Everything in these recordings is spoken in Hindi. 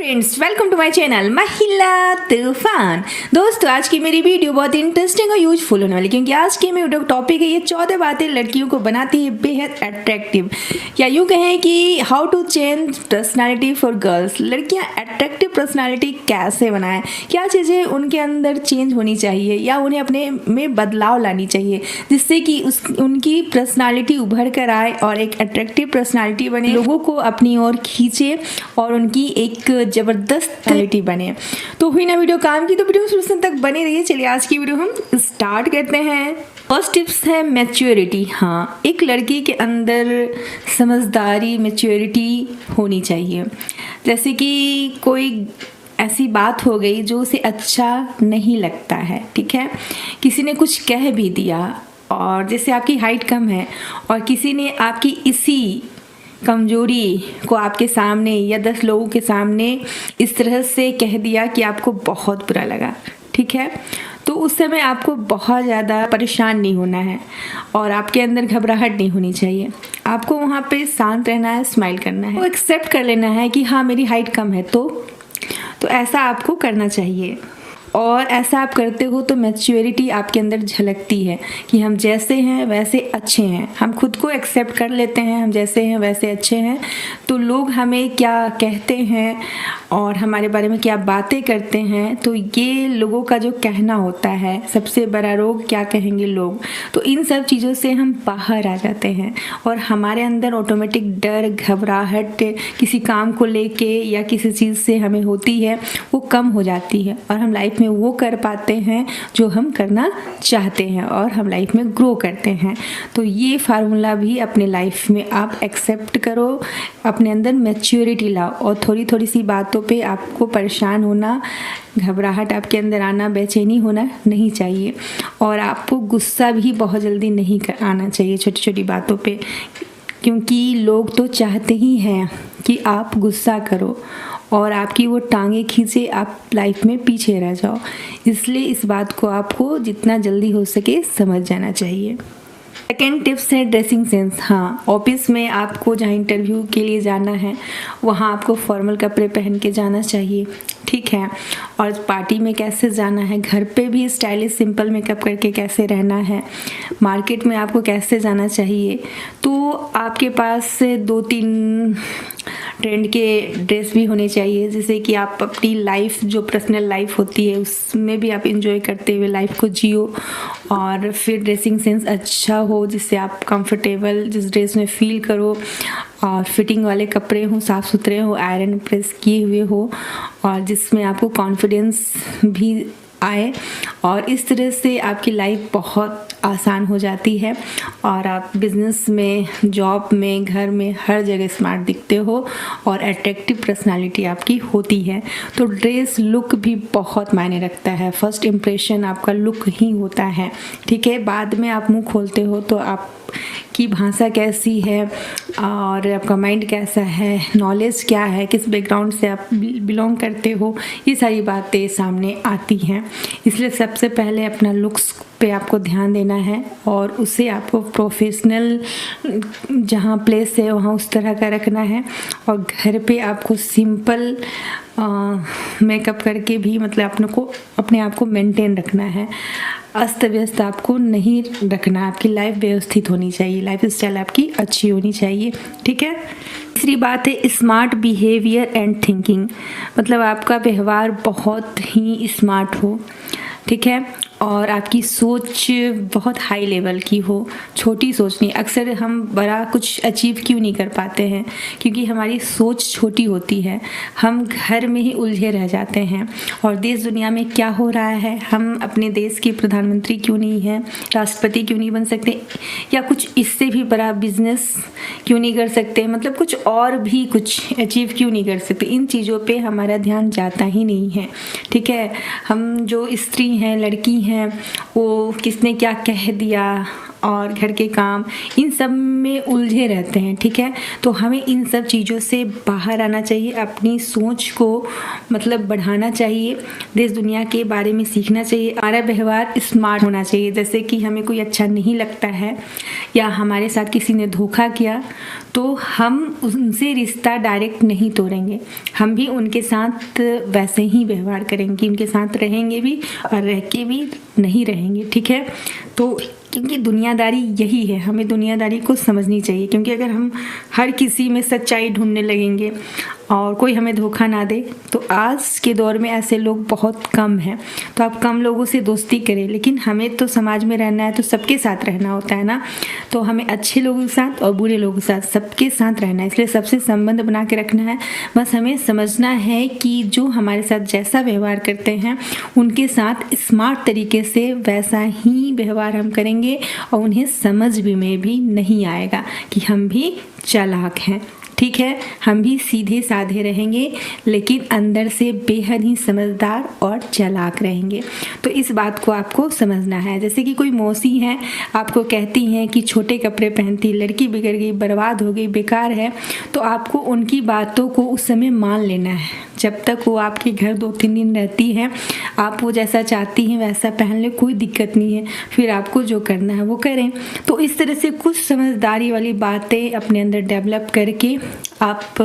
Friends, welcome to my channel Mahila Toofan. दोस्तों, आज की मेरी वीडियो बहुत इंटरेस्टिंग और यूजफुल होने वाली, क्योंकि आज की मेरी वीडियो टॉपिक है ये 14 बातें लड़कियों को बनाती है बेहद अट्रैक्टिव, या यूँ कहें कि how to change personality for girls. लड़कियां अट्रैक्टिव पर्सनालिटी कैसे बनाएं, क्या चीज़ें उनके अंदर चेंज होनी चाहिए या उन्हें अपने में बदलाव लानी चाहिए जिससे कि उनकी पर्सनालिटी उभर कर आए और एक अट्रैक्टिव पर्सनालिटी बने, लोगों को अपनी ओर खींचे और उनकी एक जबरदस्त क्वालिटी बने। तो हुई ना वीडियो काम की, तो वीडियो शुरू तक बने रहिए। चलिए आज की वीडियो हम स्टार्ट करते हैं। फर्स्ट टिप्स है मैच्योरिटी। हाँ, एक लड़की के अंदर समझदारी, मैच्योरिटी होनी चाहिए। जैसे कि कोई ऐसी बात हो गई जो उसे अच्छा नहीं लगता है, ठीक है, किसी ने कुछ कह भी दिया, और जैसे आपकी हाइट कम है और किसी ने आपकी इसी कमजोरी को आपके सामने या 10 लोगों के सामने इस तरह से कह दिया कि आपको बहुत बुरा लगा, ठीक है, तो उस समय आपको बहुत ज़्यादा परेशान नहीं होना है और आपके अंदर घबराहट नहीं होनी चाहिए। आपको वहाँ पे शांत रहना है, स्माइल करना है, वो एक्सेप्ट कर लेना है कि हाँ मेरी हाइट कम है, तो ऐसा आपको करना चाहिए। और ऐसा आप करते हो तो मैच्योरिटी आपके अंदर झलकती है कि हम जैसे हैं वैसे अच्छे हैं, हम खुद को एक्सेप्ट कर लेते हैं, हम जैसे हैं वैसे अच्छे हैं। तो लोग हमें क्या कहते हैं और हमारे बारे में क्या बातें करते हैं, तो ये लोगों का जो कहना होता है, सबसे बड़ा रोग क्या कहेंगे लोग, तो इन सब चीज़ों से हम बाहर आ जाते हैं और हमारे अंदर ऑटोमेटिक डर, घबराहट किसी काम को लेके या किसी चीज़ से हमें होती है वो कम हो जाती है और हम लाइफ में वो कर पाते हैं जो हम करना चाहते हैं और हम लाइफ में ग्रो करते हैं। तो ये फार्मूला भी अपने लाइफ में आप एक्सेप्ट करो, अपने अंदर मैच्योरिटी लाओ और थोड़ी थोड़ी सी बातों पे आपको परेशान होना, घबराहट आपके अंदर आना, बेचैनी होना नहीं चाहिए। और आपको गुस्सा भी बहुत जल्दी नहीं आना चाहिए छोटी छोटी बातों पे, क्योंकि लोग तो चाहते ही हैं कि आप गुस्सा करो और आपकी वो टांगे खींचे, आप लाइफ में पीछे रह जाओ। इसलिए इस बात को आपको जितना जल्दी हो सके समझ जाना चाहिए। सेकेंड टिप्स है ड्रेसिंग सेंस। हाँ, ऑफिस में आपको जहाँ इंटरव्यू के लिए जाना है वहाँ आपको फॉर्मल कपड़े पहन के जाना चाहिए, ठीक है, और पार्टी में कैसे जाना है, घर पे भी स्टाइलिश सिंपल मेकअप करके कैसे रहना है, मार्केट में आपको कैसे जाना चाहिए। तो आपके पास 2-3 ट्रेंड के ड्रेस भी होने चाहिए, जिससे कि आप अपनी लाइफ, जो पर्सनल लाइफ होती है, उसमें भी आप इंजॉय करते हुए लाइफ को जियो। और फिर ड्रेसिंग सेंस अच्छा हो जिससे आप कंफर्टेबल जिस ड्रेस में फील करो, और फिटिंग वाले कपड़े हों, साफ़ सुथरे हो, आयरन प्रेस किए हुए हो, और जिसमें आपको कॉन्फिडेंस भी आए। और इस तरह से आपकी लाइफ बहुत आसान हो जाती है और आप बिजनेस में, जॉब में, घर में, हर जगह स्मार्ट दिखते हो और अट्रैक्टिव पर्सनालिटी आपकी होती है। तो ड्रेस लुक भी बहुत मायने रखता है। फर्स्ट इम्प्रेशन आपका लुक ही होता है, ठीक है, बाद में आप मुंह खोलते हो तो आप की भाषा कैसी है और आपका माइंड कैसा है, नॉलेज क्या है, किस बैकग्राउंड से आप बिलोंग करते हो, ये सारी बातें सामने आती हैं। इसलिए सबसे पहले अपना लुक्स पे आपको ध्यान देना है और उसे आपको प्रोफेशनल जहाँ प्लेस है वहाँ उस तरह का रखना है। और घर पे आपको सिंपल मेकअप करके भी मतलब अपने आप को मेंटेन रखना है। अस्त व्यस्त आपको नहीं रखना, आपकी लाइफ व्यवस्थित होनी चाहिए, लाइफ स्टाइल आपकी अच्छी होनी चाहिए, ठीक है। तीसरी बात है स्मार्ट बिहेवियर एंड थिंकिंग, मतलब आपका व्यवहार बहुत ही स्मार्ट हो, ठीक है, और आपकी सोच बहुत हाई लेवल की हो, छोटी सोच नहीं। अक्सर हम बड़ा कुछ अचीव क्यों नहीं कर पाते हैं, क्योंकि हमारी सोच छोटी होती है, हम घर में ही उलझे रह जाते हैं। और देश दुनिया में क्या हो रहा है, हम अपने देश के प्रधानमंत्री क्यों नहीं हैं, राष्ट्रपति क्यों नहीं बन सकते, या कुछ इससे भी बड़ा बिजनेस क्यों नहीं कर सकते, मतलब कुछ और भी कुछ अचीव क्यों नहीं कर सकते, इन चीज़ों पे हमारा ध्यान जाता ही नहीं है, ठीक है। हम जो स्त्री हैं, लड़की हैं, वो किसने क्या कह दिया और घर के काम, इन सब में उलझे रहते हैं। ठीक है, तो हमें इन सब चीज़ों से बाहर आना चाहिए, अपनी सोच को मतलब बढ़ाना चाहिए, देश दुनिया के बारे में सीखना चाहिए। हमारा व्यवहार स्मार्ट होना चाहिए। जैसे कि हमें कोई अच्छा नहीं लगता है या हमारे साथ किसी ने धोखा किया, तो हम उनसे रिश्ता डायरेक्ट नहीं तोड़ेंगे, हम भी उनके साथ वैसे ही व्यवहार करेंगे, उनके साथ रहेंगे भी और रह के भी नहीं रहेंगे। ठीक है, तो क्योंकि दुनियादारी यही है, हमें दुनियादारी को समझनी चाहिए। क्योंकि अगर हम हर किसी में सच्चाई ढूंढने लगेंगे और कोई हमें धोखा ना दे, तो आज के दौर में ऐसे लोग बहुत कम हैं। तो आप कम लोगों से दोस्ती करें, लेकिन हमें तो समाज में रहना है, तो सबके साथ रहना होता है ना। तो हमें अच्छे लोगों के साथ और बुरे लोगों के साथ सबके साथ रहना है, इसलिए सबसे संबंध बना के रखना है। बस हमें समझना है कि जो हमारे साथ जैसा व्यवहार करते हैं, उनके साथ स्मार्ट तरीके से वैसा ही व्यवहार हम करेंगे और उन्हें समझ में भी नहीं आएगा कि हम भी चालाक हैं। ठीक है, हम भी सीधे साधे रहेंगे, लेकिन अंदर से बेहद ही समझदार और चालाक रहेंगे। तो इस बात को आपको समझना है। जैसे कि कोई मौसी है, आपको कहती हैं कि छोटे कपड़े पहनती, लड़की बिगड़ गई, बर्बाद हो गई, बेकार है, तो आपको उनकी बातों को उस समय मान लेना है। जब तक वो आपके घर 2-3 दिन रहती है, आप वो जैसा चाहती हैं वैसा पहन ले, कोई दिक्कत नहीं है, फिर आपको जो करना है वो करें। तो इस तरह से कुछ समझदारी वाली बातें अपने अंदर डेवलप करके आप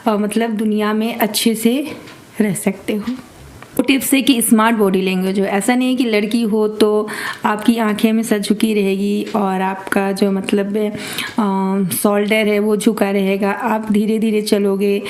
मतलब दुनिया में अच्छे से रह सकते हो। टिप्स है कि स्मार्ट बॉडी लैंग्वेज हो। ऐसा नहीं है कि लड़की हो तो आपकी आंखें में सर झुकी रहेगी और आपका जो मतलब शोल्डर है वो झुका रहेगा, आप धीरे धीरे चलोगे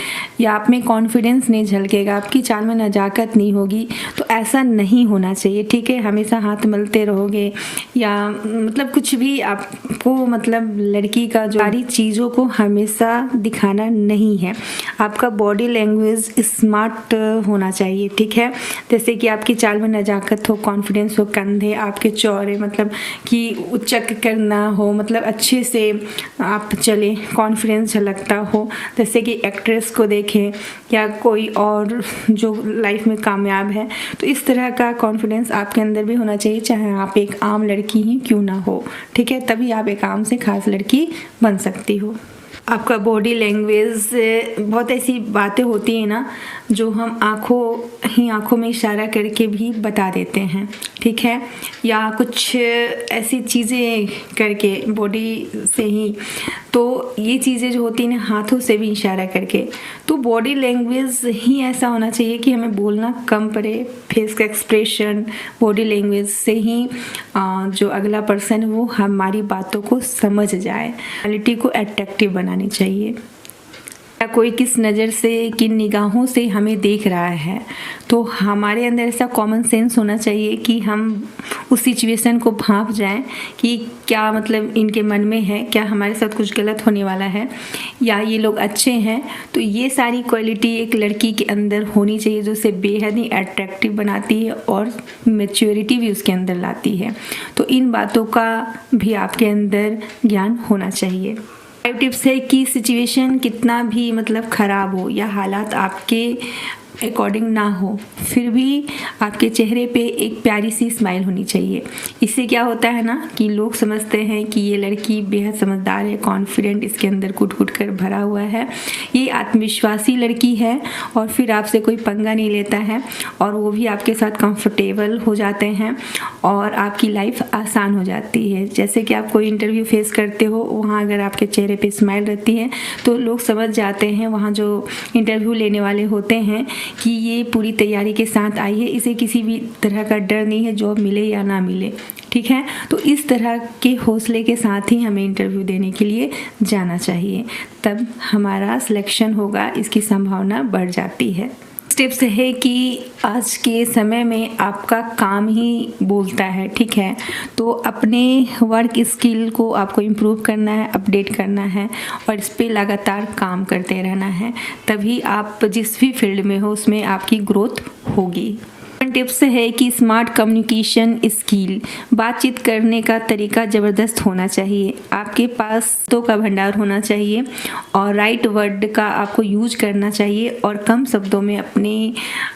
या आप में कॉन्फिडेंस नहीं झलकेगा, आपकी चाल में नजाकत नहीं होगी। तो ऐसा नहीं होना चाहिए। ठीक है, हमेशा हाथ मलते रहोगे या मतलब कुछ भी आपको मतलब लड़की का जो सारी चीज़ों को हमेशा दिखाना नहीं है। आपका बॉडी लैंग्वेज स्मार्ट होना चाहिए। ठीक है, जैसे कि आपकी चाल में नजाकत हो, कॉन्फिडेंस हो, कंधे आपके चौड़े मतलब कि उच्चक करना हो, मतलब अच्छे से आप चले, कॉन्फिडेंस झलकता हो। जैसे कि एक्ट्रेस को देखें या कोई और जो लाइफ में कामयाब है, तो इस तरह का कॉन्फिडेंस आपके अंदर भी होना चाहिए, चाहे आप एक आम लड़की ही क्यों ना हो। ठीक है, तभी आप एक आम से खास लड़की बन सकती हो। आपका बॉडी लैंग्वेज बहुत ऐसी बातें होती हैं ना जो हम आँखों में इशारा करके भी बता देते हैं। ठीक है, या कुछ ऐसी चीज़ें करके बॉडी से ही, तो ये चीज़ें जो होती हैं ना हाथों से भी इशारा करके, तो बॉडी लैंग्वेज ही ऐसा होना चाहिए कि हमें बोलना कम पड़े। फेस का एक्सप्रेशन, बॉडी लैंग्वेज से ही जो अगला पर्सन है वो हमारी बातों को समझ जाए। क्वालिटी को अट्रैक्टिव बनानी चाहिए। या कोई किस नज़र से, किन निगाहों से हमें देख रहा है, तो हमारे अंदर ऐसा कॉमन सेंस होना चाहिए कि हम उस सिचुएशन को भांप जाएं कि क्या मतलब इनके मन में है, क्या हमारे साथ कुछ गलत होने वाला है या ये लोग अच्छे हैं। तो ये सारी क्वालिटी एक लड़की के अंदर होनी चाहिए जो उसे बेहद ही अट्रैक्टिव बनाती है और मैच्योरिटी भी उसके अंदर लाती है। तो इन बातों का भी आपके अंदर ज्ञान होना चाहिए। 5 टिप्स है कि सिचुएशन कितना भी मतलब ख़राब हो या हालात आपके अकॉर्डिंग ना हो, फिर भी आपके चेहरे पे एक प्यारी सी स्माइल होनी चाहिए। इससे क्या होता है ना कि लोग समझते हैं कि ये लड़की बेहद समझदार है, कॉन्फिडेंट इसके अंदर कुट कर भरा हुआ है, ये आत्मविश्वासी लड़की है, और फिर आपसे कोई पंगा नहीं लेता है और वो भी आपके साथ कंफर्टेबल हो जाते हैं और आपकी लाइफ आसान हो जाती है। जैसे कि आप कोई इंटरव्यू फेस करते हो, वहाँ अगर आपके चेहरे पे स्माइल रहती है तो लोग समझ जाते हैं, वहाँ जो इंटरव्यू लेने वाले होते हैं, कि ये पूरी तैयारी के साथ आई है, इसे किसी भी तरह का डर नहीं है जॉब मिले या ना मिले। ठीक है, तो इस तरह के हौसले के साथ ही हमें इंटरव्यू देने के लिए जाना चाहिए, तब हमारा सिलेक्शन होगा, इसकी संभावना बढ़ जाती है। टिप्स है कि आज के समय में आपका काम ही बोलता है। ठीक है, तो अपने वर्क स्किल को आपको इम्प्रूव करना है, अपडेट करना है और इस पे लगातार काम करते रहना है, तभी आप जिस भी फील्ड में हो उसमें आपकी ग्रोथ होगी। टिप्स है कि स्मार्ट कम्युनिकेशन स्किल, बातचीत करने का तरीका ज़बरदस्त होना चाहिए। आपके पास तो का भंडार होना चाहिए और राइट वर्ड का आपको यूज करना चाहिए और कम शब्दों में अपनी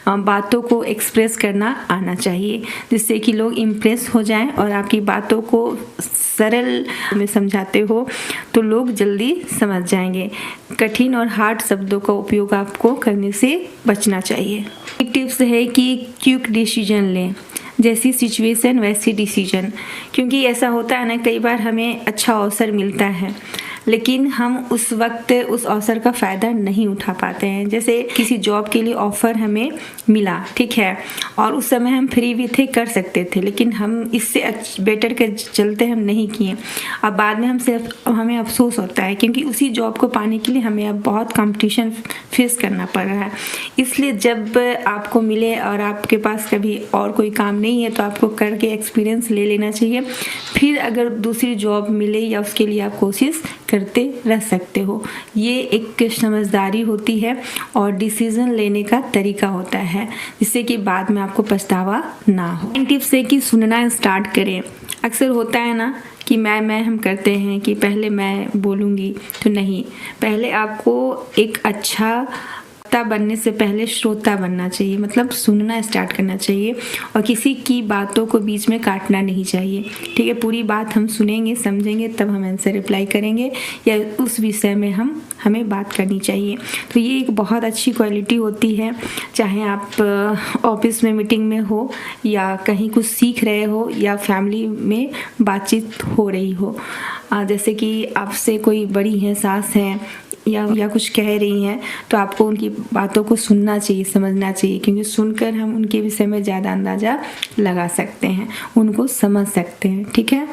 बातों को एक्सप्रेस करना आना चाहिए, जिससे कि लोग इम्प्रेस हो जाएं और आपकी बातों को सरल में समझाते हो तो लोग जल्दी समझ जाएंगे। कठिन और हार्ड शब्दों का उपयोग आपको करने से बचना चाहिए। एक टिप्स है कि क्विक डिसीजन लें, जैसी सिचुएशन वैसी डिसीजन, क्योंकि ऐसा होता है ना, कई बार हमें अच्छा अवसर मिलता है लेकिन हम उस वक्त उस अवसर का फ़ायदा नहीं उठा पाते हैं। जैसे किसी जॉब के लिए ऑफ़र हमें मिला, ठीक है, और उस समय हम फ्री भी थे, कर सकते थे, लेकिन हम इससे बेटर के चलते हम नहीं किए। अब बाद में हमें अफसोस होता है, क्योंकि उसी जॉब को पाने के लिए हमें अब बहुत कंपटीशन फेस करना पड़ रहा है। इसलिए जब आपको मिले और आपके पास कभी और कोई काम नहीं है तो आपको करके एक्सपीरियंस ले लेना चाहिए। फिर अगर दूसरी जॉब मिले या उसके लिए आप कोशिश करते रह सकते हो। ये एक समझदारी होती है और डिसीजन लेने का तरीका होता है, जिससे कि बाद में आपको पछतावा ना हो। टिप्स है कि सुनना स्टार्ट करें। अक्सर होता है ना कि मैं हम करते हैं कि पहले मैं बोलूँगी, तो नहीं, पहले आपको एक अच्छा बनने से पहले श्रोता बनना चाहिए, मतलब सुनना स्टार्ट करना चाहिए और किसी की बातों को बीच में काटना नहीं चाहिए, ठीक है। पूरी बात हम सुनेंगे, समझेंगे, तब हम आंसर रिप्लाई करेंगे या उस विषय में हमें बात करनी चाहिए। तो ये एक बहुत अच्छी क्वालिटी होती है, चाहे आप ऑफिस में मीटिंग में हो या कहीं कुछ सीख रहे हो या फैमिली में बातचीत हो रही हो। जैसे कि आपसे कोई बड़ी हैं, सास हैं या कुछ कह रही हैं, तो आपको उनकी बातों को सुनना चाहिए, समझना चाहिए, क्योंकि सुनकर हम उनके विषय में ज़्यादा अंदाज़ा लगा सकते हैं, उनको समझ सकते हैं, ठीक है।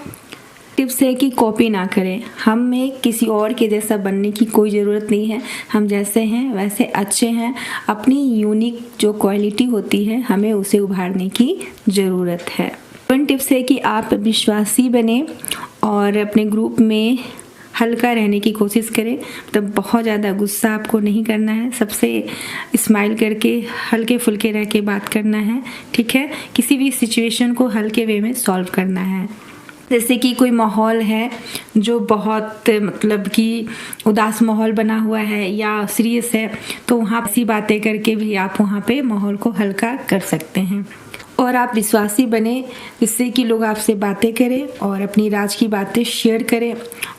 टिप्स है कि कॉपी ना करें। हमें किसी और के जैसा बनने की कोई ज़रूरत नहीं है। हम जैसे हैं वैसे अच्छे हैं। अपनी यूनिक जो क्वालिटी होती है हमें उसे उभारने की ज़रूरत है। टिप्स है कि आप विश्वासी बने और अपने ग्रुप में हल्का रहने की कोशिश करें, मतलब बहुत ज़्यादा गुस्सा आपको नहीं करना है, सबसे स्माइल करके हल्के फुल्के रह के बात करना है, ठीक है। किसी भी सिचुएशन को हल्के वे में सॉल्व करना है। जैसे कि कोई माहौल है जो बहुत मतलब कि उदास माहौल बना हुआ है या सीरियस है, तो वहाँ ऐसी बातें करके भी आप वहाँ पे माहौल को हल्का कर सकते हैं। और आप विश्वासी बने, जिससे कि लोग आपसे बातें करें और अपनी राज की बातें शेयर करें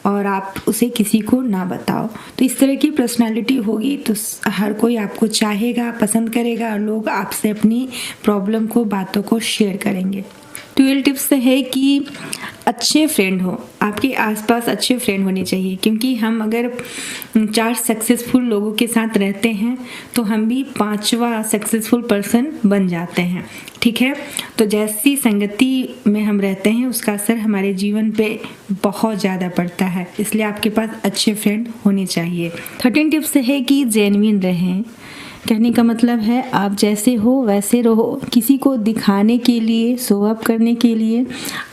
और आप उसे किसी को ना बताओ। तो इस तरह की पर्सनालिटी होगी तो हर कोई आपको चाहेगा, पसंद करेगा और लोग आपसे अपनी प्रॉब्लम को, बातों को शेयर करेंगे। 12 टिप्स है कि अच्छे फ्रेंड हो, आपके आसपास अच्छे फ्रेंड होने चाहिए, क्योंकि हम अगर 4 सक्सेसफुल लोगों के साथ रहते हैं तो हम भी 5वां सक्सेसफुल पर्सन बन जाते हैं, ठीक है। तो जैसी संगति में हम रहते हैं उसका असर हमारे जीवन पे बहुत ज़्यादा पड़ता है, इसलिए आपके पास अच्छे फ्रेंड होने चाहिए। 13 टिप्स है कि जेन्युइन रहें। कहने का मतलब है आप जैसे हो वैसे रहो। किसी को दिखाने के लिए, शो अप करने के लिए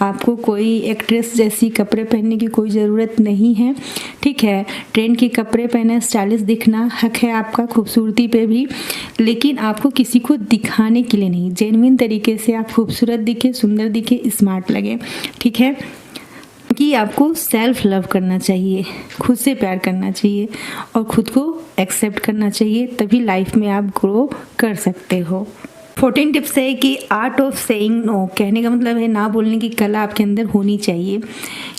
आपको कोई एक्ट्रेस जैसी कपड़े पहनने की कोई ज़रूरत नहीं है, ठीक है। ट्रेंड के कपड़े पहने, स्टाइलिश दिखना हक है आपका, खूबसूरती पे भी, लेकिन आपको किसी को दिखाने के लिए नहीं। जेन्युइन तरीके से आप खूबसूरत दिखे, सुंदर दिखे, स्मार्ट लगे, ठीक है। कि आपको सेल्फ लव करना चाहिए, खुद से प्यार करना चाहिए और खुद को एक्सेप्ट करना चाहिए, तभी लाइफ में आप ग्रो कर सकते हो। 14 टिप्स है कि आर्ट ऑफ सेइंग नो। कहने का मतलब है ना बोलने की कला आपके अंदर होनी चाहिए,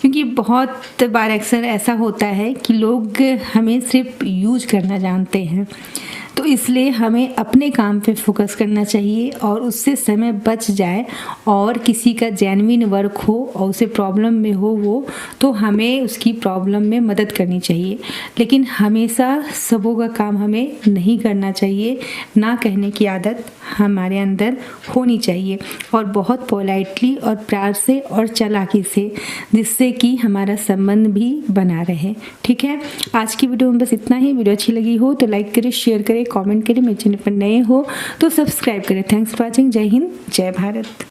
क्योंकि बहुत बार अक्सर ऐसा होता है कि लोग हमें सिर्फ यूज करना जानते हैं, तो इसलिए हमें अपने काम पे फोकस करना चाहिए और उससे समय बच जाए और किसी का जेन्युइन वर्क हो और उसे प्रॉब्लम में हो वो, तो हमें उसकी प्रॉब्लम में मदद करनी चाहिए। लेकिन हमेशा सबों का काम हमें नहीं करना चाहिए, ना कहने की आदत हमारे अंदर होनी चाहिए और बहुत पोलाइटली और प्यार से और चालाकी से, जिससे कि हमारा संबंध भी बना रहे, ठीक है। आज की वीडियो में बस इतना ही। वीडियो अच्छी लगी हो तो लाइक करें, शेयर करें, कमेंट करें। मेरे चैनल पर नए हो तो सब्सक्राइब करें। Thanks for watching. जय हिंद, जय भारत।